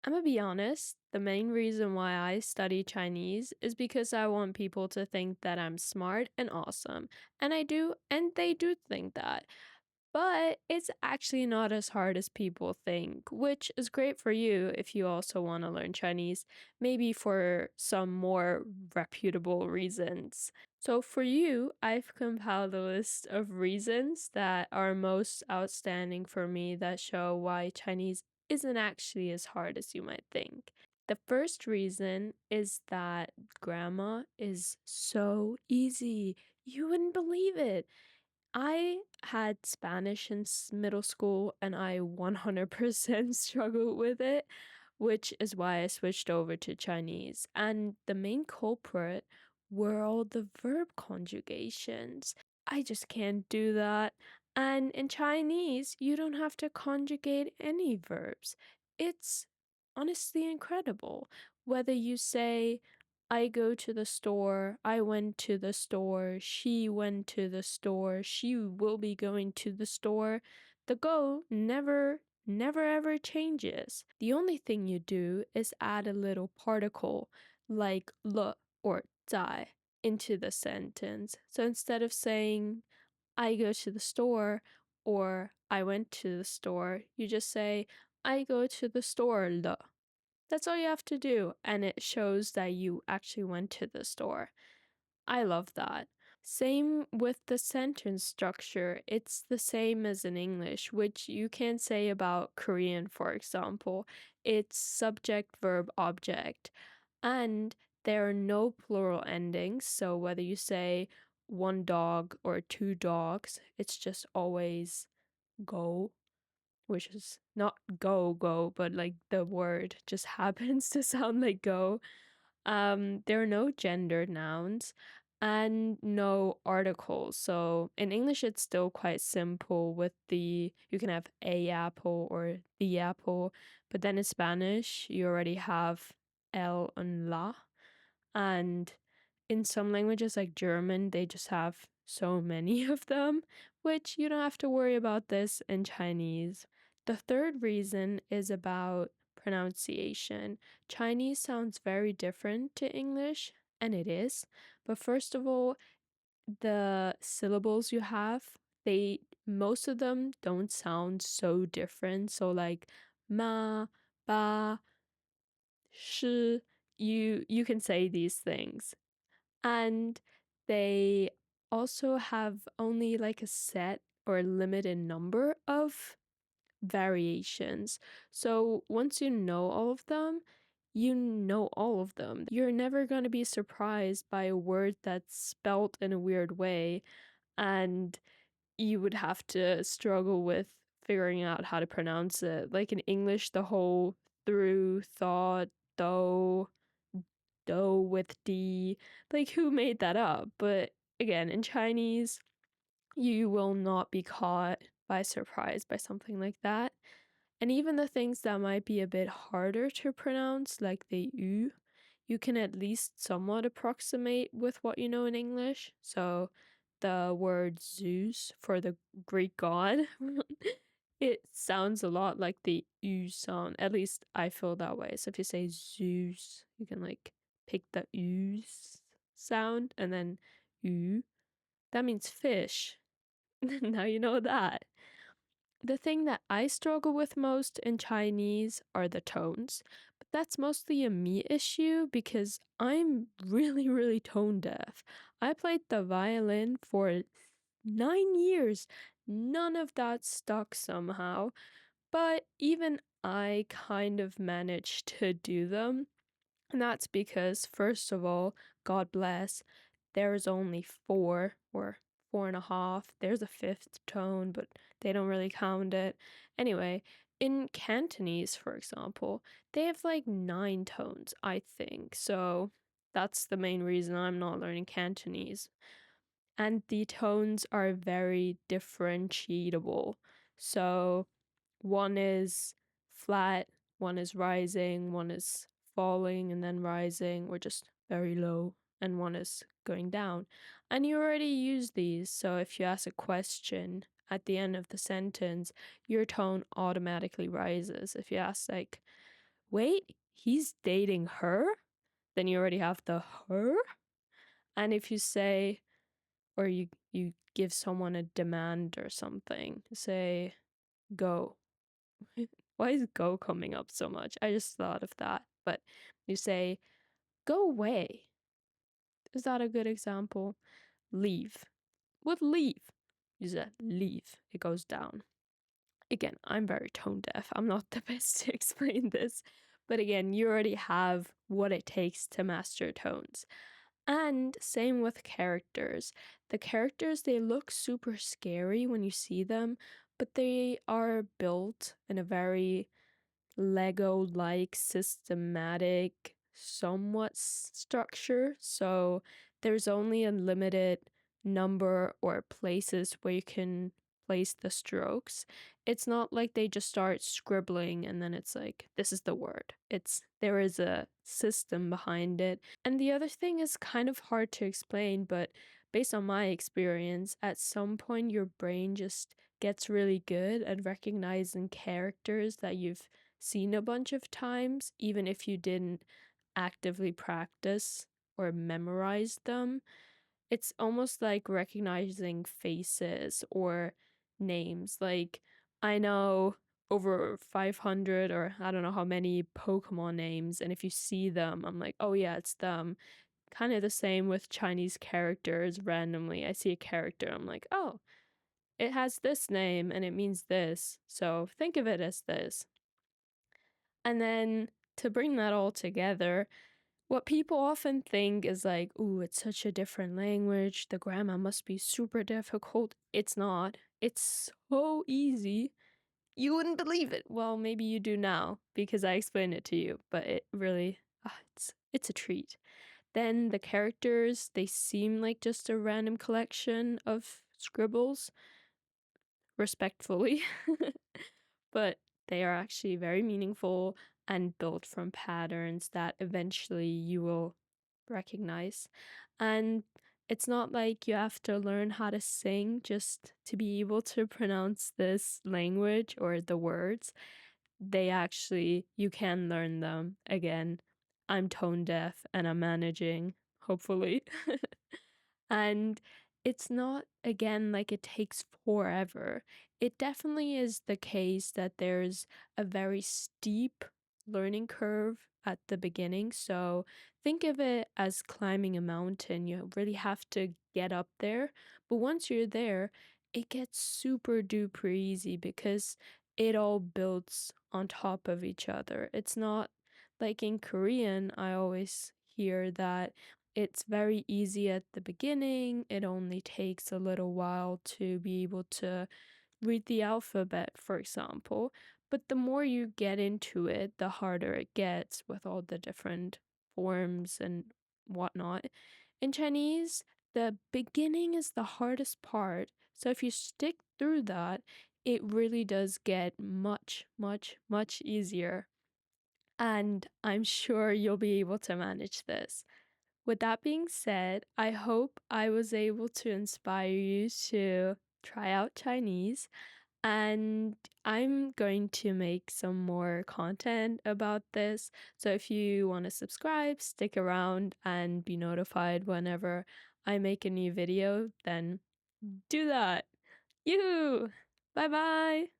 I'm gonna be honest, the main reason why I study Chinese is because I want people to think that I'm smart and awesome. And I do, and they do think that. But it's actually not as hard as people think, which is great for you if you also want to learn Chinese, maybe for some more reputable reasons. So, for you, I've compiled a list of reasons that are most outstanding for me that show why Chinese isn't actually as hard as you might think. The first reason is that grammar is so easy. You wouldn't believe it. I had Spanish in middle school and I 100% struggled with it, which is why I switched over to Chinese. And the main culprit were all the verb conjugations. I just can't do that. And in Chinese, you don't have to conjugate any verbs. It's honestly incredible. Whether you say, I go to the store, I went to the store, she went to the store, she will be going to the store. The go never ever changes. The only thing you do is add a little particle like le or 在 into the sentence. So instead of saying I go to the store or I went to the store, you just say I go to the store le. That's all you have to do, and it shows that you actually went to the store. I love that. Same with the sentence structure. It's the same as in English, which you can say about Korean, for example. It's subject, verb, object. And there are no plural endings, so whether you say one dog or two dogs, it's just always go, which is not go go, but like the word just happens to sound like go. There are no gendered nouns and no articles. So in English, it's still quite simple with you can have a apple or the apple, but then in Spanish, you already have el and la. And in some languages like German, they just have so many of them, which you don't have to worry about this in Chinese. The third reason is about pronunciation. Chinese sounds very different to English, and it is. But first of all, the syllables you have, they most of them don't sound so different. So like ma, ba, shi, you can say these things. And they also have only like a set or limited number of variations. So once you know all of them, you know all of them. You're never going to be surprised by a word that's spelt in a weird way, and you would have to struggle with figuring out how to pronounce it. Like in English, the whole through, thought, though, dough with D. Like, who made that up? But again, in Chinese, you will not be caught by surprise by something like that. And even the things that might be a bit harder to pronounce, like the U, you can at least somewhat approximate with what you know in English. So the word Zeus for the Greek god, it sounds a lot like the U sound. At least I feel that way. So if you say Zeus, you can like pick the U's sound and then U. That means fish. Now you know that. The thing that I struggle with most in Chinese are the tones, but that's mostly a me issue because I'm really tone deaf. I played the violin for 9 years. None of that stuck somehow, but even I kind of managed to do them. And that's because, first of all, God bless, there's only four or four and a half. There's a fifth tone, but they don't really count it. Anyway, in Cantonese, for example, they have like 9 tones, I think. So that's the main reason I'm not learning Cantonese. And the tones are very differentiable. So one is flat, one is rising, one is falling and then rising, or just very low, and one is going down. And you already use these, so if you ask a question at the end of the sentence, your tone automatically rises. If you ask, like, wait, he's dating her? Then you already have the her. And if you say, or you give someone a demand or something, say go. Why is go coming up so much? I just thought of that. But you say go away. Is that a good example? Leave. With leave. You said leave. It goes down. Again, I'm very tone deaf. I'm not the best to explain this. But again, you already have what it takes to master tones. And same with characters. The characters, they look super scary when you see them, but they are built in a very Lego-like systematic somewhat structure. So there's only a limited number or places where you can place the strokes. It's not like they just start scribbling and then it's like, this is the word. There is a system behind it. And the other thing is kind of hard to explain, but based on my experience, at some point your brain just gets really good at recognizing characters that you've seen a bunch of times, even if you didn't actively practice or memorize them. It's almost like recognizing faces or names. Like, I know over 500 or I don't know how many Pokemon names, and if you see them, I'm like, oh yeah, it's them. Kind of the same with Chinese characters randomly. I see a character, I'm like, oh, it has this name and it means this, so think of it as this. And then to bring that all together, what people often think is like, ooh, it's such a different language. The grammar must be super difficult. It's not. It's so easy. You wouldn't believe it. Well, maybe you do now because I explained it to you, but it really, it's a treat. Then the characters, they seem like just a random collection of scribbles, respectfully. But they are actually very meaningful and built from patterns that eventually you will recognize. And it's not like you have to learn how to sing just to be able to pronounce this language or the words. You can learn them. Again, I'm tone deaf and I'm managing, hopefully. And it's not, again, like it takes forever. It definitely is the case that there's a very steep learning curve at the beginning. So think of it as climbing a mountain. You really have to get up there. But once you're there, it gets super duper easy because it all builds on top of each other. It's not like in Korean, I always hear that it's very easy at the beginning. It only takes a little while to be able to read the alphabet, for example. But the more you get into it, the harder it gets with all the different forms and whatnot. In Chinese, the beginning is the hardest part. So if you stick through that, it really does get much, much, much easier. And I'm sure you'll be able to manage this. With that being said, I hope I was able to inspire you to try out Chinese, and I'm going to make some more content about this. So if you want to subscribe, stick around and be notified whenever I make a new video, then do that. Yoo! Bye bye!